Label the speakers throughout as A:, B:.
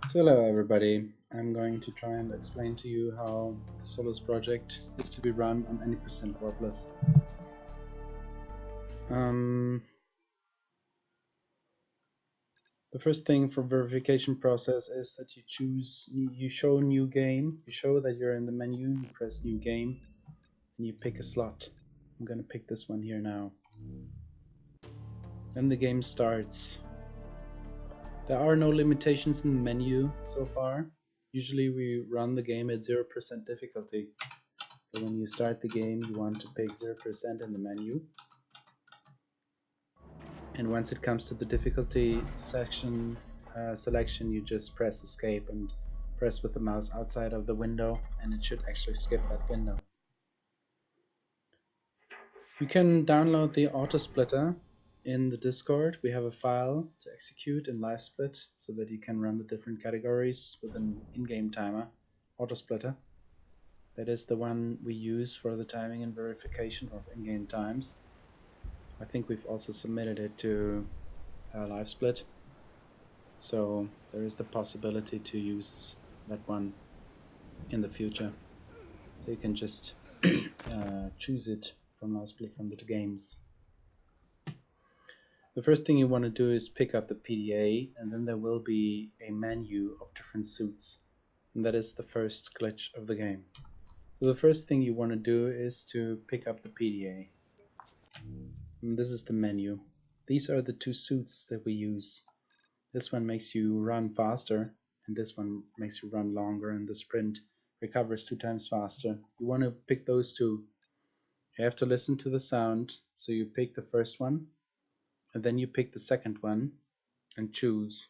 A: So hello everybody, I'm going to try and explain to you how the Solus project is to be run on any % Warpless. The first thing for verification process is that you show new game, you show that you're in the menu, you press new game, and you pick a slot. I'm gonna pick this one here now. Then the game starts. There are no limitations in the menu so far. Usually we run the game at 0% difficulty. So when you start the game, you want to pick 0% in the menu. And once it comes to the difficulty section selection, you just press escape and press with the mouse outside of the window, and it should actually skip that window. You can download the auto splitter in the Discord. We have a file to execute in live split so that you can run the different categories with an in-game timer. Auto splitter. That is the one we use for the timing and verification of in-game times. I think we've also submitted it to live split, so there is the possibility to use that one in the future. So you can just choose it from live split from the two games. The first thing you want to do is pick up the PDA, and then there will be a menu of different suits, and that is the first glitch of the game. So the first thing you want to do is to pick up the PDA. And this is the menu. These are the two suits that we use. This one makes you run faster, and this one makes you run longer, and the sprint recovers 2 times faster. You want to pick those two. You have to listen to the sound, so you pick the first one, and then you pick the second one, and choose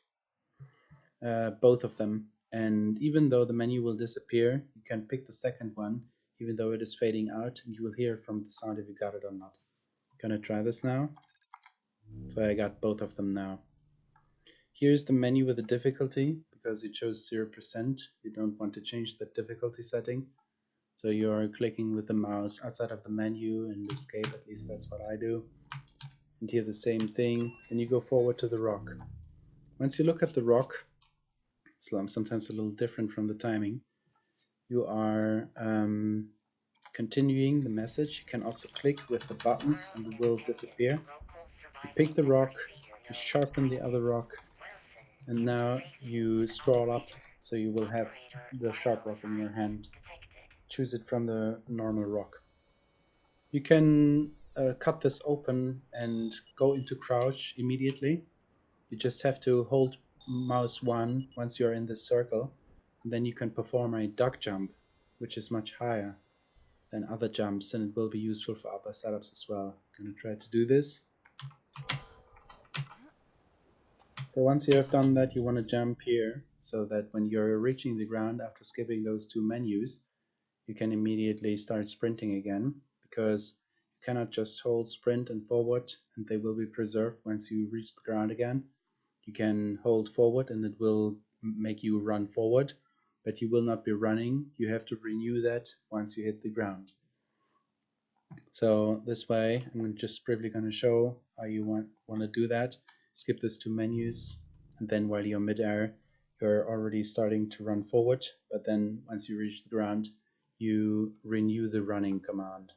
A: both of them. And even though the menu will disappear, you can pick the second one, even though it is fading out, and you will hear from the sound if you got it or not. Gonna try this now. So I got both of them now. Here's the menu with the difficulty. Because you chose 0%, you don't want to change the difficulty setting. So you're clicking with the mouse outside of the menu and escape, at least that's what I do. And here the same thing. Then you go forward to the rock. Once you look at the rock, it's sometimes a little different from the timing. You are continuing the message. You can also click with the buttons and it will disappear. You pick the rock, you sharpen the other rock, and now you scroll up so you will have the sharp rock in your hand. Choose it from the normal rock. You can cut this open and go into crouch immediately. You just have to hold mouse 1 once you're in this circle, and then you can perform a duck jump, which is much higher than other jumps, and it will be useful for other setups as well. I'm going to try to do this. So once you have done that, you want to jump here so that when you're reaching the ground after skipping those two menus, you can immediately start sprinting again, because you cannot just hold sprint and forward and they will be preserved once you reach the ground again. You can hold forward and it will make you run forward, but you will not be running. You have to renew that once you hit the ground. So this way, I'm just briefly going to show how you want to do that. Skip those two menus, and then while you're midair, you're already starting to run forward, but then once you reach the ground, you renew the running command.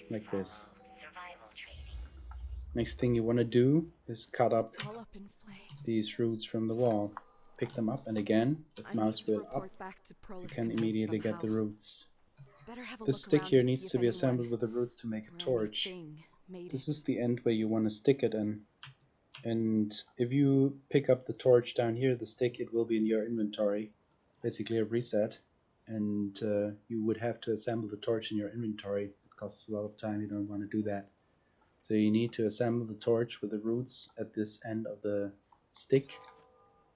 A: Like this. Next thing you want to do is cut up these roots from the wall. Pick them up, and again, with mouse wheel up, you can immediately get the roots. This stick here needs to be assembled with the roots to make a torch. This is the end where you want to stick it in. And if you pick up the torch down here, the stick, it will be in your inventory. It's basically a reset. And you would have to assemble the torch in your inventory. It costs a lot of time, you don't want to do that. So you need to assemble the torch with the roots at this end of the stick.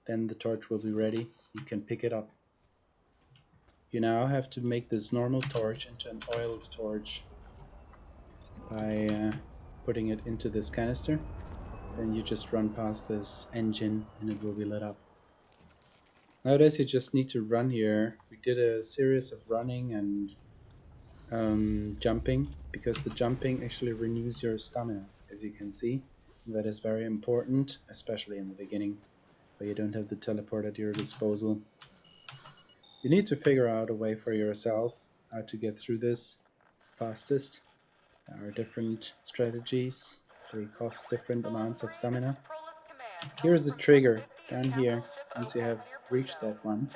A: Then the torch will be ready. You can pick it up. You now have to make this normal torch into an oiled torch by putting it into this canister. Then you just run past this engine and it will be lit up. Nowadays you just need to run here. We did a series of running and jumping, because the jumping actually renews your stamina, as you can see. That is very important, especially in the beginning. but you don't have the teleport at your disposal. You need to figure out a way for yourself how to get through this fastest. There are different strategies. They cost different amounts of stamina. Here's a trigger down here. Once you have reached that one,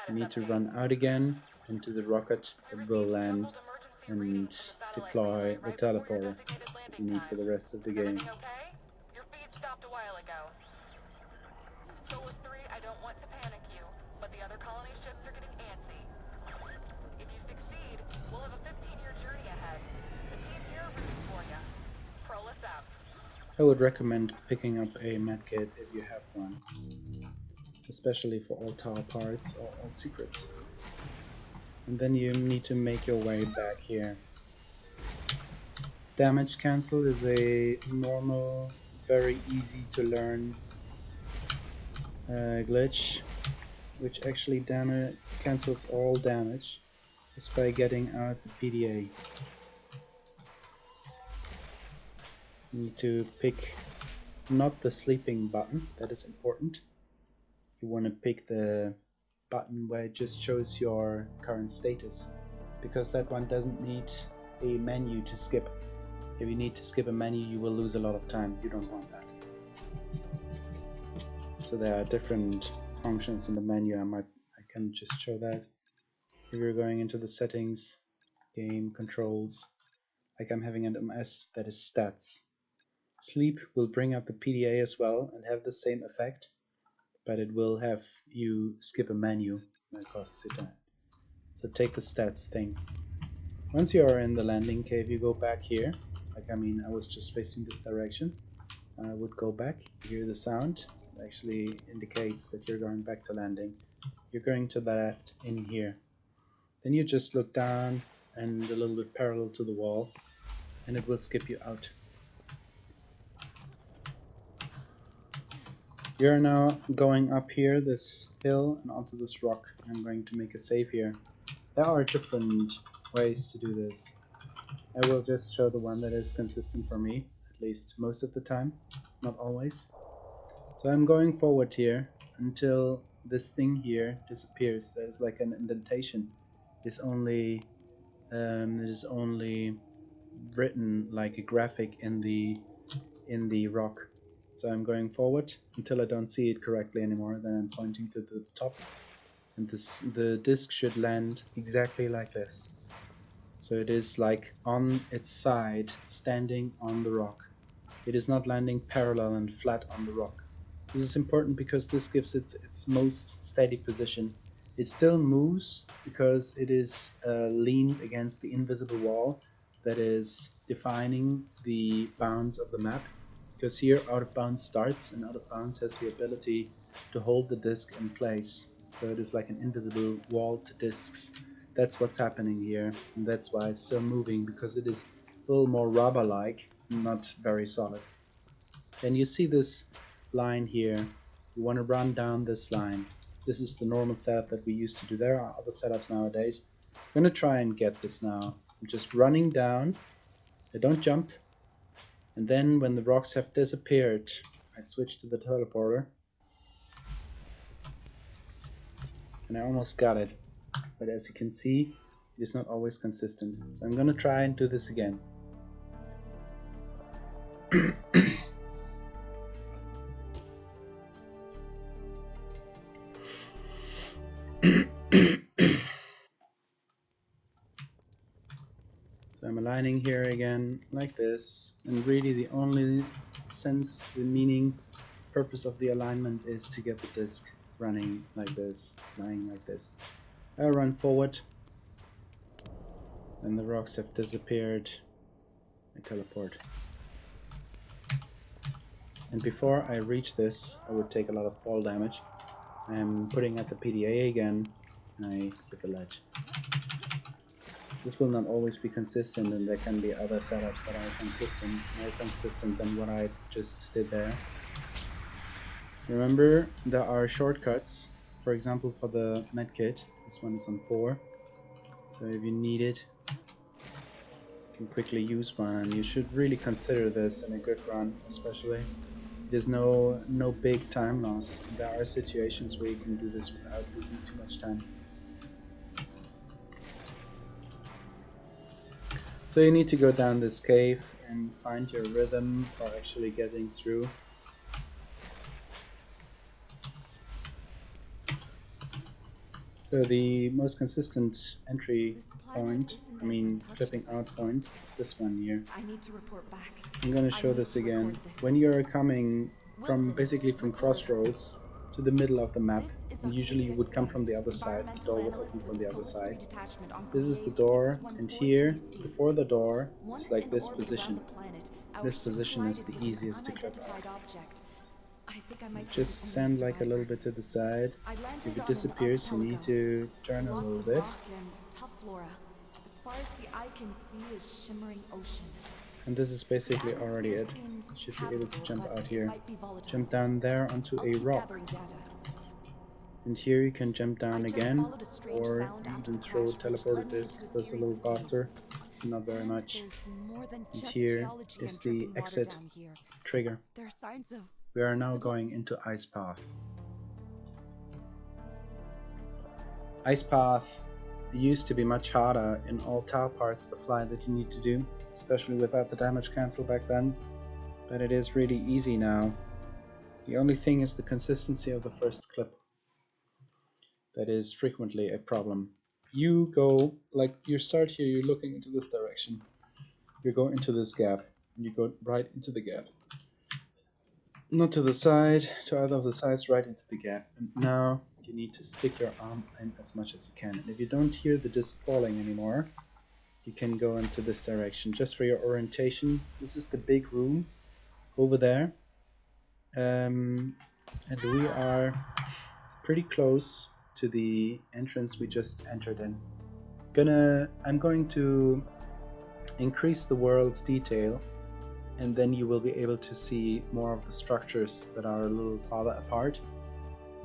A: you need to run out again into the rocket that will land and deploy the teleporter that you need for the rest of the game.
B: Your feed stopped a while ago. Solus 3, I don't want to panic you, but the other colony ships are getting antsy. If you succeed, we'll have a 15-year journey ahead. The team here roots for you. Solus out.
A: I would recommend picking up a medkit if you have one, especially for all tower parts or all secrets. And then you need to make your way back here. Damage cancel is a normal, very easy to learn glitch, which actually cancels all damage just by getting out the PDA. You need to pick not the sleeping button, that is important. You want to pick the button where it just shows your current status, because that one doesn't need a menu to skip. If you need to skip a menu, you will lose a lot of time. You don't want that. So there are different functions in the menu. I can just show that. If you're going into the settings, game controls, like I'm having an MS, that is stats. Sleep will bring up the PDA as well and have the same effect, but it will have you skip a menu that costs you time. So take the stats thing. Once you are in the landing cave, you go back here. I was just facing this direction. I would go back, you hear the sound. It actually indicates that you're going back to landing. You're going to the left in here. Then you just look down and a little bit parallel to the wall, and it will skip you out. You're now going up here, this hill, and onto this rock. I'm going to make a save here. There are different ways to do this. I will just show the one that is consistent for me, at least most of the time, not always. So I'm going forward here until this thing here disappears. There's like an indentation. It is only written like a graphic in the rock. So I'm going forward until I don't see it correctly anymore. Then I'm pointing to the top, and the disc should land exactly like this. So it is like on its side, standing on the rock. It is not landing parallel and flat on the rock. This is important because this gives it its most steady position. It still moves because it is leaned against the invisible wall that is defining the bounds of the map. Because here out of bounds starts, and out of bounds has the ability to hold the disc in place. So it is like an invisible wall to discs. That's what's happening here, and that's why it's still moving, because it is a little more rubber-like, not very solid. Then you see this line here. You want to run down this line. This is the normal setup that we used to do. There are other setups nowadays. I'm going to try and get this now. I'm just running down. I don't jump. And then when the rocks have disappeared, I switch to the teleporter. And I almost got it. But as you can see, it is not always consistent. So I'm going to try and do this again. So I'm aligning here again like this, and really the only sense, the meaning, purpose of the alignment is to get the disc running like this, lying like this. I run forward, then the rocks have disappeared, I teleport. And before I reach this, I would take a lot of fall damage. I'm putting at the PDA again, and I hit the ledge. This will not always be consistent, and there can be other setups that are consistent, more consistent than what I just did there. Remember, there are shortcuts, for example for the medkit. This one is on 4, so if you need it, you can quickly use one. You should really consider this in a good run, especially. There's no big time loss. There are situations where you can do this without losing too much time. So you need to go down this cave and find your rhythm for actually getting through. So the most consistent entry point, I mean clipping out point, is this one here.
C: I need to report back.
A: I'm gonna show this again. When you're coming from basically from crossroads to the middle of the map, and usually you would come from the other side, the door would open from the other side. This is the door, and here, before the door, is like this position. This position is the easiest to clip out. Just stand like a little bit to the side. If it disappears, you need to turn a little bit. And this is basically already it. You should be able to jump out here. Jump down there onto a rock. And here you can jump down again, or even throw a teleporter disc. Goes a little faster, not very much. And here is the exit trigger. We are now going into Ice Path. Ice Path used to be much harder in all tower parts, the fly that you need to do, especially without the damage cancel back then, but it is really easy now. The only thing is the consistency of the first clip. That is frequently a problem. You go, like you start here, you're looking into this direction, you go into this gap, and you go right into the gap. Not to the side, to either of the sides, right into the gap. And now you need to stick your arm in as much as you can. And if you don't hear the disc falling anymore, you can go into this direction. Just for your orientation, this is the big room over there. And we are pretty close to the entrance we just entered in. I'm going to increase the world detail, and then you will be able to see more of the structures that are a little farther apart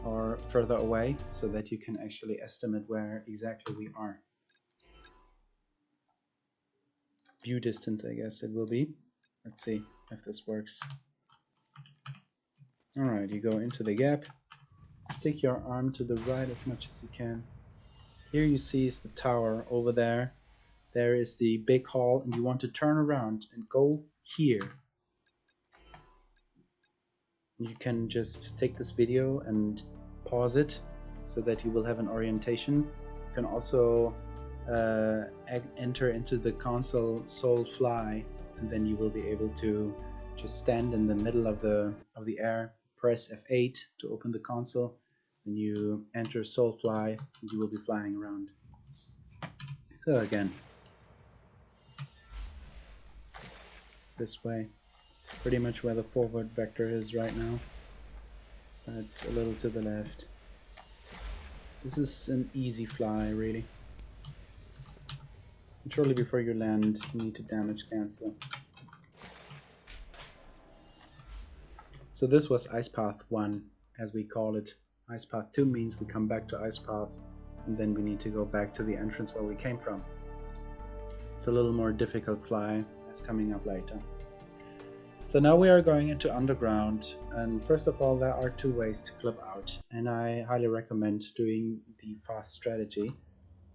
A: or further away, so that you can actually estimate where exactly we are. View distance, I guess it will be. Let's see if this works. Alright, you go into the gap, stick your arm to the right as much as you can. Here you see is the tower over there. There is the big hall, and you want to turn around and go here. You can just take this video and pause it so that you will have an orientation. You can also enter into the console Soul Fly, and then you will be able to just stand in the middle of the air, press F8 to open the console, then you enter Soul Fly, and you will be flying around. So again, this way, pretty much where the forward vector is right now, but a little to the left. This is an easy fly, really. And shortly before you land, you need to damage cancel. So this was Ice Path 1, as we call it. Ice Path 2 means we come back to Ice Path, and then we need to go back to the entrance where we came from. It's a little more difficult fly, that's coming up later. So now we are going into underground, and first of all there are two ways to clip out, and I highly recommend doing the fast strategy,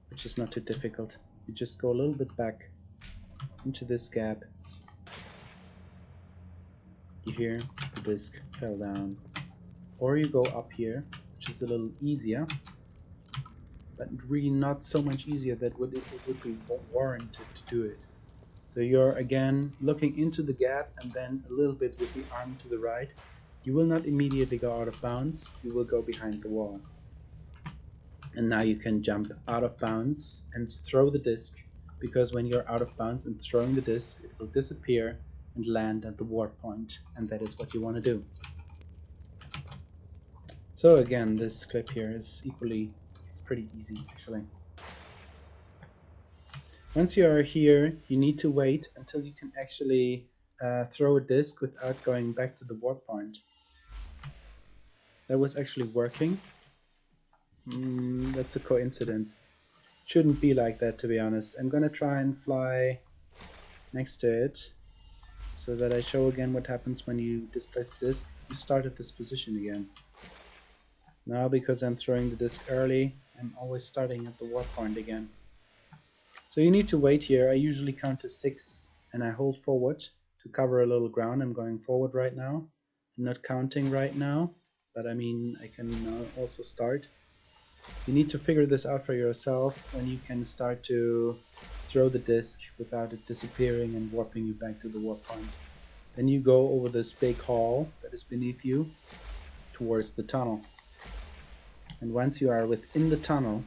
A: which is not too difficult. You just go a little bit back into this gap. You hear the disc fell down, or you go up here, which is a little easier, but really not so much easier that it would be warranted to do it. So you're again looking into the gap, and then a little bit with the arm to the right. You will not immediately go out of bounds, you will go behind the wall. And now you can jump out of bounds and throw the disc, because when you're out of bounds and throwing the disc, it will disappear and land at the warp point, and that is what you want to do. So again, this clip here is it's pretty easy actually. Once you are here, you need to wait until you can actually throw a disc without going back to the warp point. That was actually working. That's a coincidence. Shouldn't be like that, to be honest. I'm gonna try and fly next to it so that I show again what happens when you displace the disc. you start at this position again. Now, because I'm throwing the disc early, I'm always starting at the warp point again. So you need to wait here. I usually count to 6 and I hold forward to cover a little ground. I'm going forward right now. I'm not counting right now, but I mean I can also start. You need to figure this out for yourself when you can start to throw the disc without it disappearing and warping you back to the warp point. Then you go over this big hall that is beneath you towards the tunnel. And once you are within the tunnel,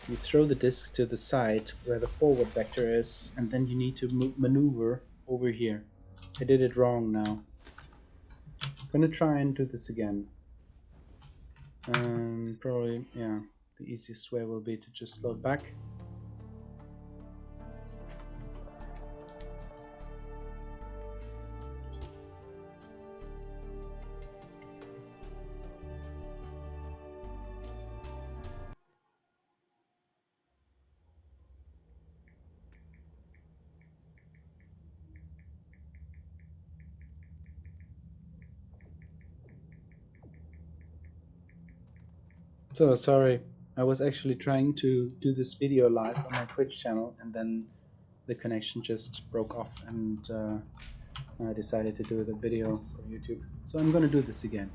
A: you throw the disc to the side where the forward vector is, and then you need to maneuver over here. I did it wrong now. I'm gonna try and do this again. Probably, yeah, the easiest way will be to just load back. So sorry, I was actually trying to do this video live on my Twitch channel, and then the connection just broke off, and I decided to do the video for YouTube. So I'm gonna do this again.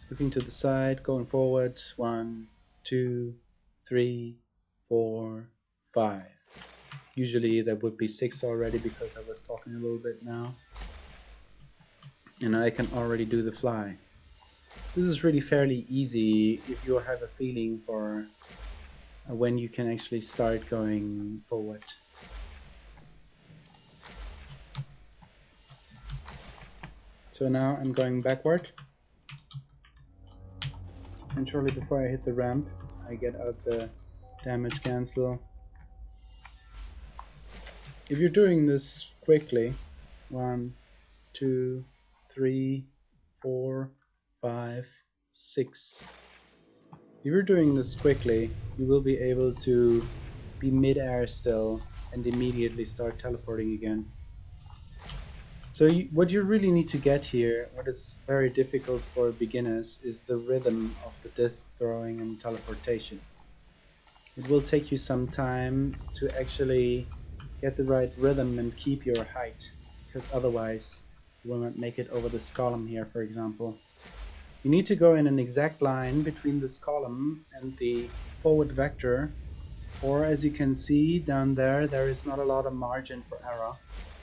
A: Looking to the side, going forward. 1, 2, 3, 4, 5. Usually that would be 6 already because I was talking a little bit now. And I can already do the fly. This is really fairly easy if you have a feeling for when you can actually start going forward. So now I'm going backward. And shortly before I hit the ramp, I get out the damage cancel. If you're doing this quickly, 1, 2, 3, 4, 5, 6. If you're doing this quickly, you will be able to be mid-air still and immediately start teleporting again. So what you really need to get here, what is very difficult for beginners, is the rhythm of the disc throwing and teleportation. It will take you some time to actually get the right rhythm and keep your height, because otherwise you will not make it over this column here, for example. You need to go in an exact line between this column and the forward vector, or as you can see down there, there is not a lot of margin for error.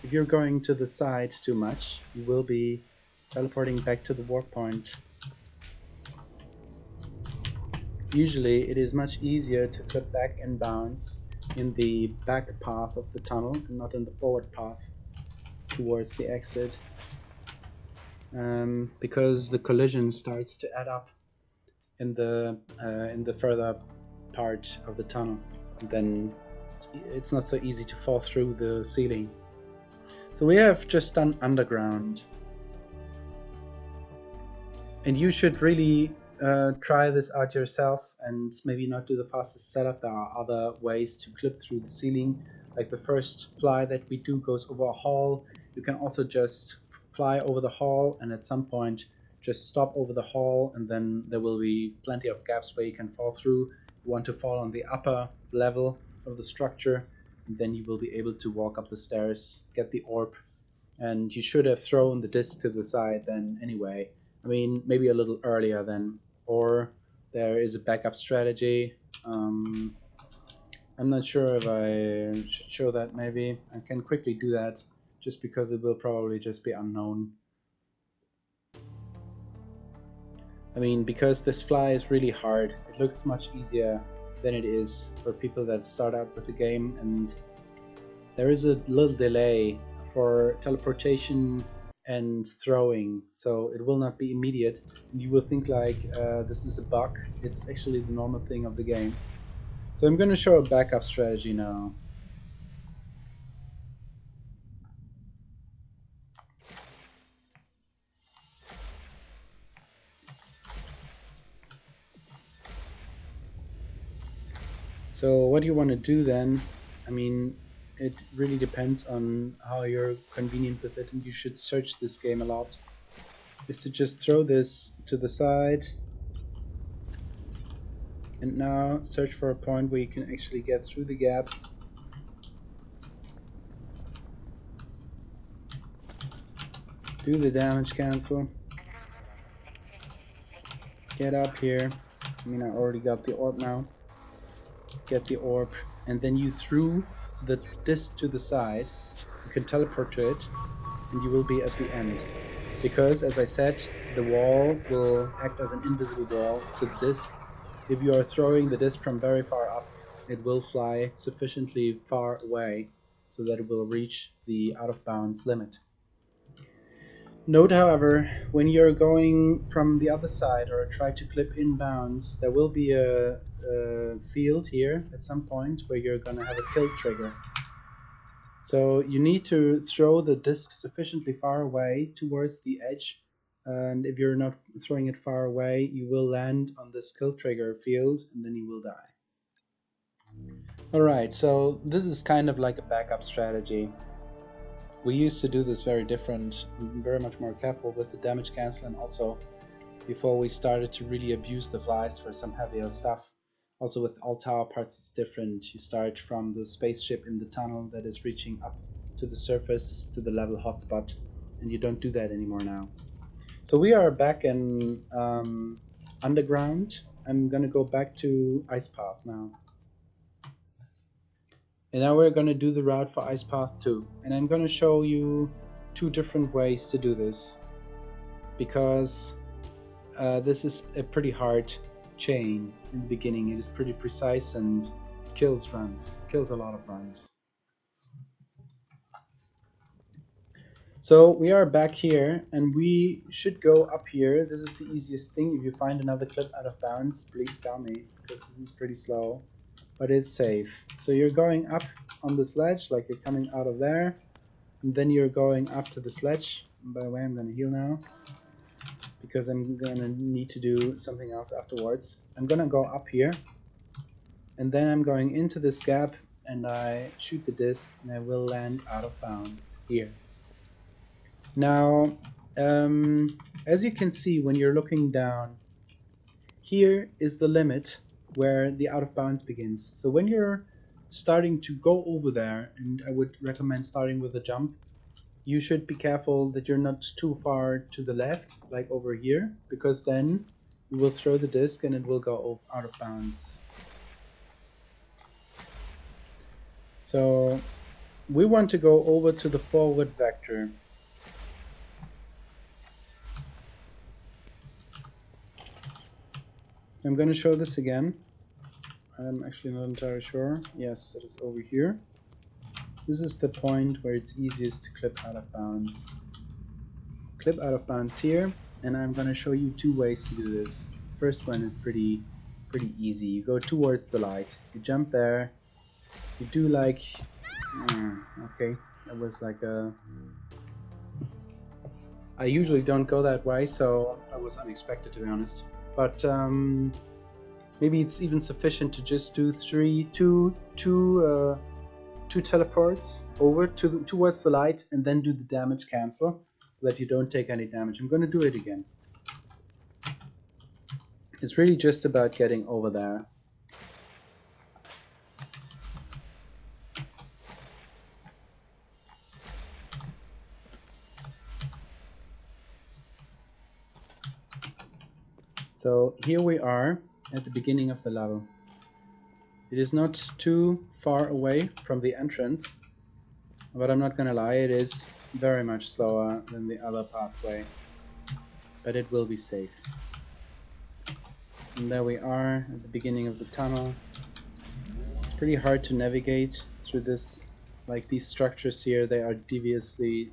A: If you're going to the side too much, you will be teleporting back to the warp point. Usually it is much easier to clip back and bounce in the back path of the tunnel and not in the forward path towards the exit, because the collision starts to add up in the further part of the tunnel, and then it's not so easy to fall through the ceiling. So we have just done underground, and you should really try this out yourself and maybe not do the fastest setup. There are other ways to clip through the ceiling, like the first fly that we do goes over a hall. You can also just fly over the hall and at some point just stop over the hall, and then there will be plenty of gaps where you can fall through. You want to fall on the upper level of the structure, and then you will be able to walk up the stairs, get the orb, and you should have thrown the disc to the side then anyway. I mean, maybe a little earlier then, or there is a backup strategy. I'm not sure if I should show that. Maybe I can quickly do that just because it will probably just be unknown. I mean, because this fly is really hard, it looks much easier than it is for people that start out with the game, and there is a little delay for teleportation and throwing, so it will not be immediate. You will think like this is a bug. It's actually the normal thing of the game. So I'm going to show a backup strategy now. So what you want to do then, I mean, it really depends on how you're convenient with it, and you should search this game a lot. is to just throw this to the side, and now search for a point where you can actually get through the gap. Do the damage cancel. Get up here. I mean, I already got the orb now. Get the orb, and then you threw the disc to the side. You can teleport to it, and you will be at the end. Because, as I said, the wall will act as an invisible wall to the disc. If you are throwing the disc from very far up, it will fly sufficiently far away so that it will reach the out of bounds limit. Note, however, when you're going from the other side or try to clip in bounds, there will be a field here at some point where you're going to have a kill trigger. So you need to throw the disc sufficiently far away towards the edge, and if you're not throwing it far away, you will land on this kill trigger field and then you will die. Alright, so this is kind of like a backup strategy. We used to do this very different, very much more careful with the damage cancel, and also before we started to really abuse the flies for some heavier stuff. Also with all tower parts it's different. You start from the spaceship in the tunnel that is reaching up to the surface, to the level hotspot, and you don't do that anymore now. So we are back in underground. I'm gonna go back to Ice Path now. And now we're gonna do the route for Ice Path 2. And I'm gonna show you two different ways to do this, because this is a pretty hard chain in the beginning. It is pretty precise and kills runs, kills a lot of runs. So we are back here, and we should go up here. This is the easiest thing. If you find another clip out of bounds, please tell me, because this is pretty slow, but it's safe. So you're going up on the sledge, like you're coming out of there, and then you're going up to the sledge. And by the way, I'm gonna heal now, because I'm gonna need to do something else afterwards. I'm gonna go up here, and then I'm going into this gap, and I shoot the disc, and I will land out of bounds here. Now, as you can see when you're looking down, here is the limit where the out of bounds begins. So when you're starting to go over there, and I would recommend starting with a jump, you should be careful that you're not too far to the left, like over here, because then you will throw the disc and it will go out of bounds. So we want to go over to the forward vector. I'm going to show this again. I'm actually not entirely sure. Yes, it is over here. This is the point where it's easiest to clip out of bounds. Clip out of bounds here, and I'm going to show you two ways to do this. First one is pretty easy. You go towards the light. You jump there. You do like... okay, that was like a... I usually don't go that way, so that was unexpected, to be honest. But maybe it's even sufficient to just do two teleports over towards the light, and then do the damage cancel so that you don't take any damage. I'm going to do it again. It's really just about getting over there. So here we are at the beginning of the level. It is not too far away from the entrance, but I'm not gonna lie, it is very much slower than the other pathway, but it will be safe. And there we are at the beginning of the tunnel. It's pretty hard to navigate through this, like these structures here, they are deviously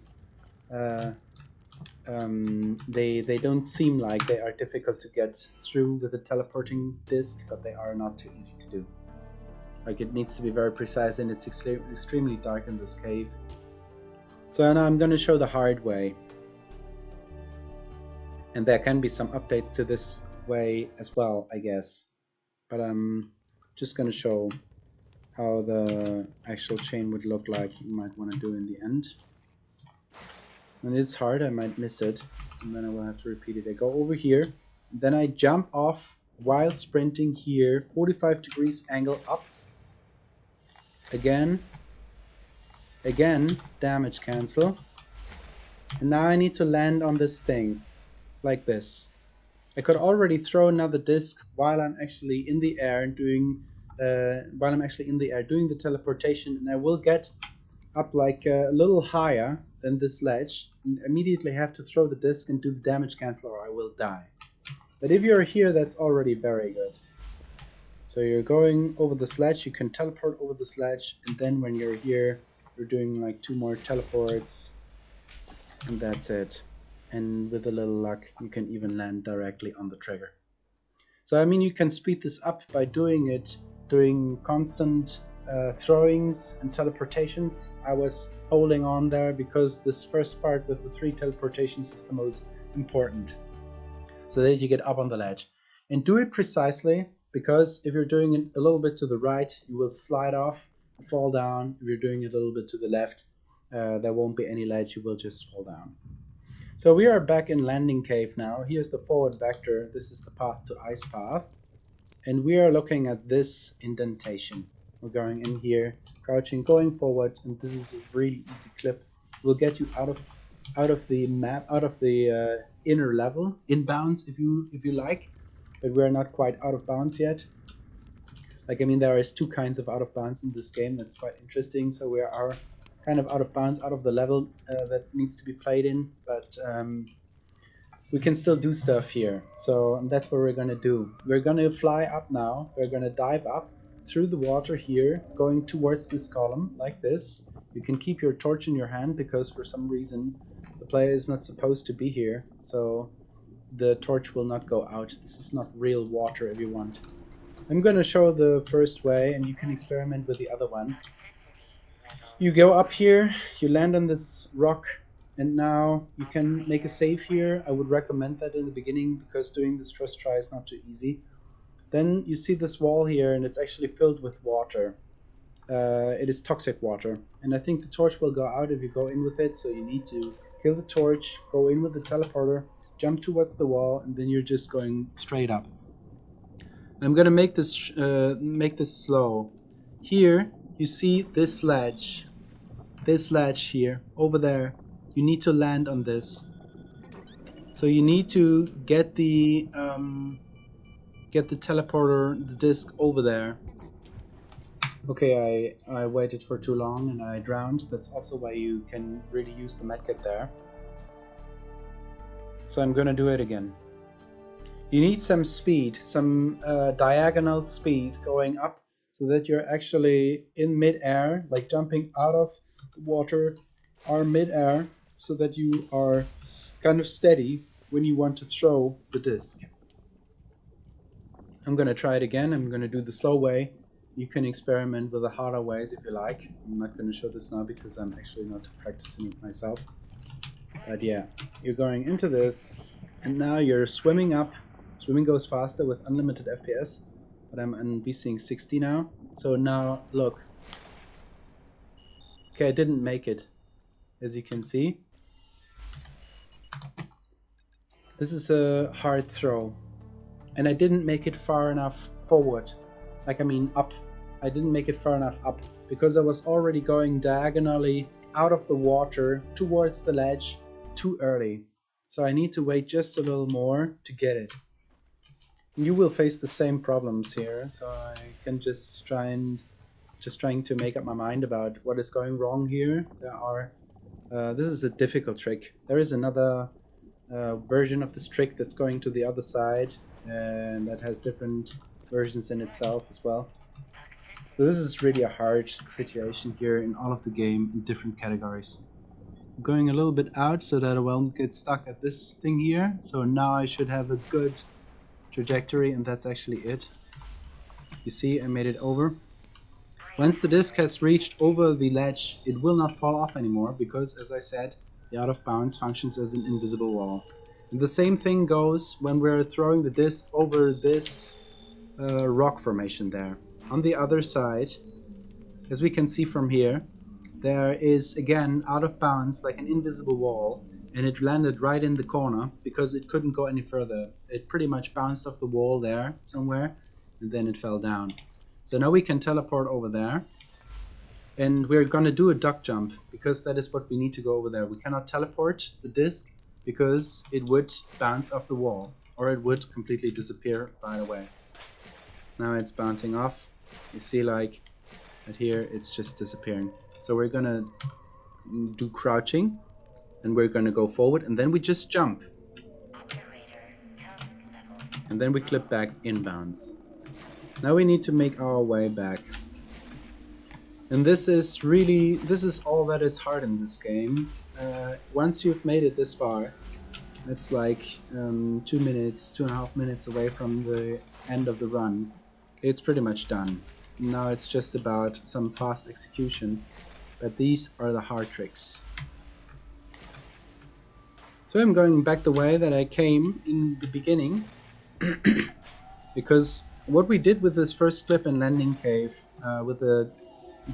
A: they don't seem like they are difficult to get through with a teleporting disc, but they are not too easy to do. Like, it needs to be very precise, and it's extremely dark in this cave. So now I'm going to show the hard way. And there can be some updates to this way as well, I guess. But I'm just going to show how the actual chain would look like. You might want to do in the end. And it's hard, I might miss it, and then I will have to repeat it. I go over here, then I jump off while sprinting here, 45 degrees angle up, again, damage cancel, and now I need to land on this thing, like this. I could already throw another disc while I'm actually in the air doing the teleportation, and I will get up like a little higher than this ledge and immediately have to throw the disc and do the damage cancel or I will die. But if you're here, that's already very good. So you're going over the sledge, you can teleport over the sledge, and then when you're here, you're doing like 2 more teleports, and that's it. And with a little luck, you can even land directly on the trigger. So I mean, you can speed this up by doing constant throwings and teleportations. I was holding on there because this first part with the 3 teleportations is the most important, so that you get up on the ledge. And do it precisely, because if you're doing it a little bit to the right, you will slide off and fall down. If you're doing it a little bit to the left, there won't be any ledge, you will just fall down. So we are back in landing cave now. Here's the forward vector. This is the path to ice path, and we are looking at this indentation. We're going in here, crouching, going forward, and this is a really easy clip. Will get you out of the map, out of the inner level, inbounds if you like, but we're not quite out of bounds yet. Like, I mean, there is 2 kinds of out of bounds in this game. That's quite interesting. So we are kind of out of bounds, out of the level that needs to be played in, but we can still do stuff here. So that's what we're gonna do. We're gonna fly up now. We're gonna dive up through the water here, going towards this column like this. You can keep your torch in your hand because for some reason the player is not supposed to be here, so the torch will not go out. This is not real water if you want. I'm gonna show the first way and you can experiment with the other one. You go up here, you land on this rock, and now you can make a save here. I would recommend that in the beginning because doing this first try is not too easy. Then you see this wall here, and it's actually filled with water. It is toxic water, and I think the torch will go out if you go in with it, so you need to kill the torch, go in with the teleporter, jump towards the wall, and then you're just going straight up. I'm gonna make this slow. Here you see this ledge here, over there. You need to land on this. So you need to get the teleporter, the disc over there. Okay, I waited for too long and I drowned. That's also why you can really use the medkit there. So I'm gonna do it again. You need some speed, some diagonal speed going up so that you're actually in mid-air, like jumping out of the water or mid-air, so that you are kind of steady when you want to throw the disc. I'm gonna try it again. I'm gonna do the slow way. You can experiment with the harder ways if you like. I'm not gonna show this now because I'm actually not practicing it myself. But yeah, you're going into this, and now you're swimming up. Swimming goes faster with unlimited FPS, but I'm on VSync 60 now. So now look. Okay, I didn't make it, as you can see. This is a hard throw, and I didn't make it far enough forward. Like, I mean up. I didn't make it far enough up because I was already going diagonally out of the water towards the ledge too early. So I need to wait just a little more to get it. You will face the same problems here, so I can just trying to make up my mind about what is going wrong here. There are this is a difficult trick. There is another version of this trick that's going to the other side, and that has different versions in itself as well. So this is really a hard situation here in all of the game in different categories. I'm going a little bit out so that I won't get stuck at this thing here. So now I should have a good trajectory, and that's actually it. You see, I made it over. Once the disc has reached over the ledge, it will not fall off anymore because, as I said, the out of bounds functions as an invisible wall. And the same thing goes when we're throwing the disc over this rock formation there. On the other side, as we can see from here, there is again out of bounds like an invisible wall, and it landed right in the corner because it couldn't go any further. It pretty much bounced off the wall there somewhere, and then it fell down. So now we can teleport over there, and we're gonna do a duck jump because that is what we need to go over there. We cannot teleport the disc because it would bounce off the wall, or it would completely disappear right away. Now it's bouncing off. You see, like, right here, it's just disappearing. So we're gonna do crouching, and we're gonna go forward, and then we just jump. And then we clip back inbounds. Now we need to make our way back. And this is all that is hard in this game. Once you've made it this far, it's like 2.5 minutes away from the end of the run. It's pretty much done. Now it's just about some fast execution, but these are the hard tricks. So I'm going back the way that I came in the beginning, because what we did with this first slip and landing cave, with the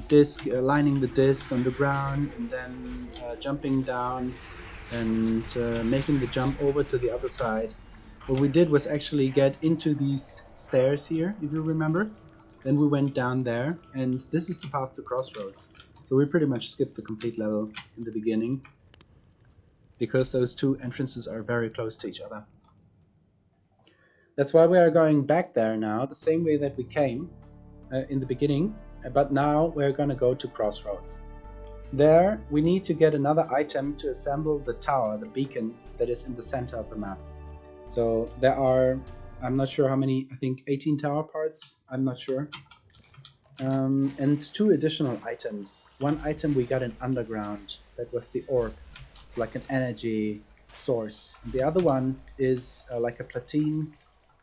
A: disc, lining the disc on the ground, and then jumping down and making the jump over to the other side. What we did was actually get into these stairs here, if you remember. Then we went down there, and this is the path to Crossroads. So we pretty much skipped the complete level in the beginning, because those two entrances are very close to each other. That's why we are going back there now, the same way that we came in the beginning, but now we're going to go to Crossroads. There we need to get another item to assemble the tower, the beacon that is in the center of the map. So there are, I'm not sure how many, I think 18 tower parts, I'm not sure. And 2 additional items. One item we got in underground, that was the orb. It's like an energy source. And the other one is like a platine,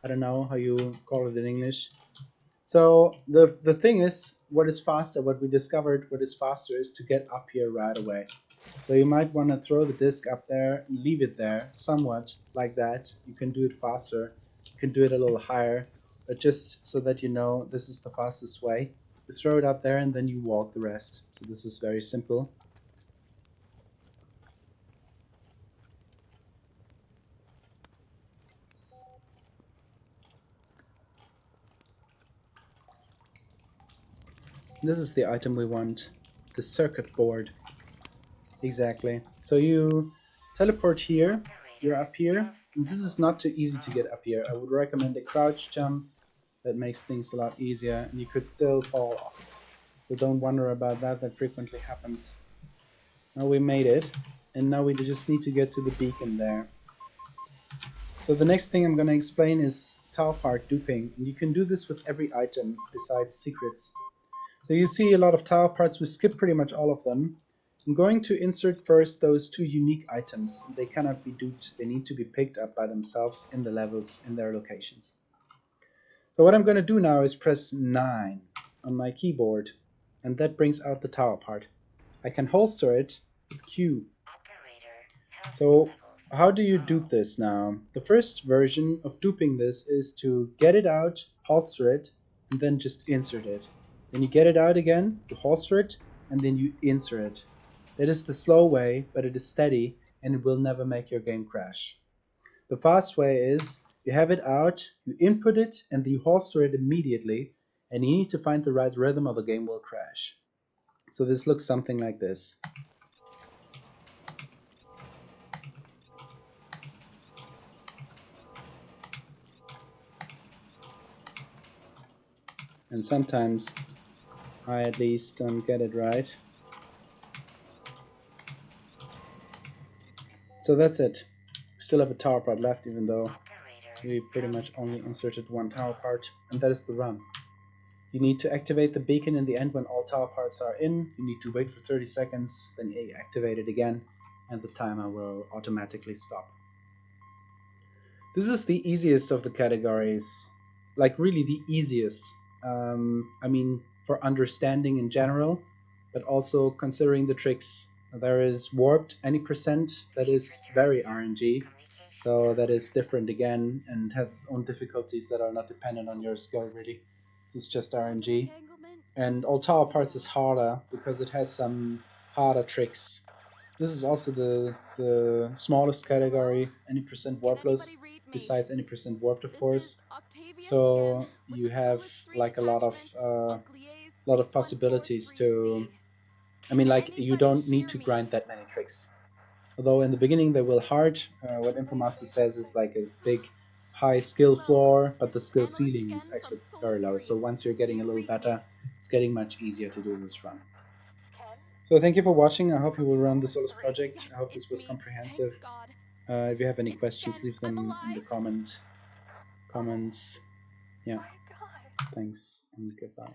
A: I don't know how you call it in English. So the thing is, what is faster, what we discovered, what is faster is to get up here right away. So you might want to throw the disc up there and leave it there, somewhat like that. You can do it faster, you can do it a little higher, but just so that you know, this is the fastest way. You throw it up there and then you walk the rest. So this is very simple. This is the item we want, the circuit board. Exactly. So you teleport here, you're up here. And this is not too easy to get up here. I would recommend a crouch jump. That makes things a lot easier, and you could still fall off. So don't wonder about that, that frequently happens. Now we made it, and now we just need to get to the beacon there. So the next thing I'm going to explain is tower part duping. And you can do this with every item besides secrets. So you see a lot of tower parts, we skip pretty much all of them. I'm going to insert first those 2 unique items. They cannot be duped, they need to be picked up by themselves in the levels, in their locations. So what I'm going to do now is press 9 on my keyboard, and that brings out the tower part. I can holster it with Q. So how do you dupe this now? The first version of duping this is to get it out, holster it, and then just insert it. Then you get it out again, you holster it, and then you insert it. That is the slow way, but it is steady, and it will never make your game crash. The fast way is, you have it out, you input it, and you holster it immediately, and you need to find the right rhythm or the game will crash. So this looks something like this. And sometimes I at least don't get it right. So that's it. We still have a tower part left, even though we pretty much only inserted 1 tower part, and that is the run. You need to activate the beacon in the end when all tower parts are in. You need to wait for 30 seconds, then you activate it again, and the timer will automatically stop. This is the easiest of the categories, like really the easiest. I mean, for understanding in general, but also considering the tricks. There is warped any percent, that is very RNG, so that is different again and has its own difficulties that are not dependent on your skill really. This is just RNG. And all tower parts is harder because it has some harder tricks. This is also the smallest category, any percent warpless, besides any percent warped, of course. So you have like a lot of possibilities to. I mean, like you don't need to grind that many tricks. Although in the beginning they will hard. What Infomaster says is like a big, high skill floor, but the skill ceiling is actually very low. So once you're getting a little better, it's getting much easier to do this run. So thank you for watching. I hope you will run the Solus project. I hope this was comprehensive. If you have any questions, leave them in the comments. Yeah. Thanks and goodbye.